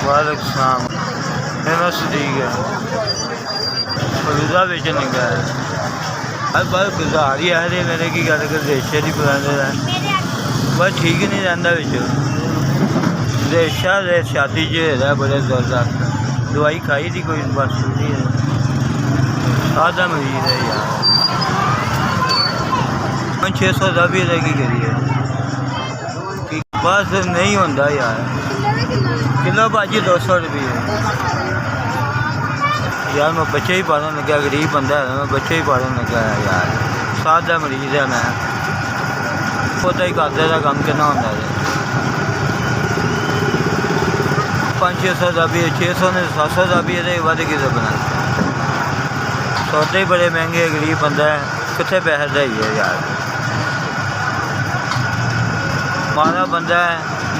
वालेकुम सलाम। मेरा सटीक है फलूदा बेचन लगा है। हर बार गुजार ही है मेरे की गल कर देशे की पुराने बस ठीक ही नहीं रहता बिच देशा छाती च है बड़े जबरदस्त दवाई खाई थी कोई बस नहीं है सादा मरीज है यार 600 का भी रहेगी करिए बस नहीं होता यार किलो भाजी 200 रुपये यार मैं बच्चे ही पालन लगा गरीब बंदा है मैं बच्चे ही पालन लगा है यार सादा मरीज है मैं पता ही करते का कम कितना होता है 500-600 का भी 600 ने 700 का भी है वध किसे बना सौदे ही बड़े महंगे गरीब बंदा है कितने पैसे का ही है यार मारा बंदा है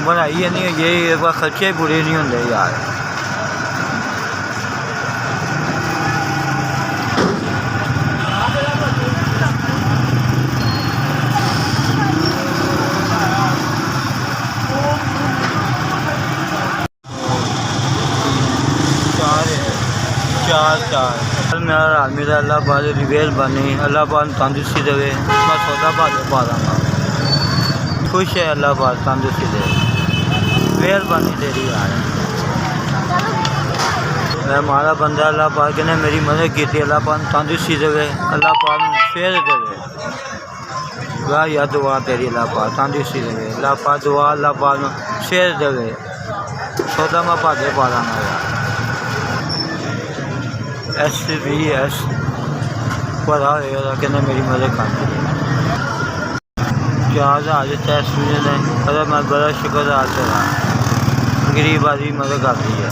बनाई नहीं ये खर्चे ही पूरे नहीं होंगे यार चार मेरा आदमी का अल्लाह पाक की मेहरबानी अल्लाह पाक तंदुरुस्ती देवे मैं सौदा भाजपा पा दूँगा खुश है अल्लाह पाक तंदुरुस्ती दे मेहरबानी तेरी यार मैं मारा बंदा अल्लाह पाक ने मेरी मदद की अल्लाह पाक तंदुरुस्ती देवे अल्लाह पाक शेर देवे वाह या दुआ तेरी अल्लाह पाक तंदुरुस्ती देवे अल्लाह पाक दुआ अल्लाह पाक शेर देवे सौदा मैं भाजे पा दूँगा यार SVS पता होगा कि मेरी मदद कर जहाज आज टेस्ट ने अगर मैं बड़ा शुक्र अदा करा गरीब आदमी मदद कर दी है।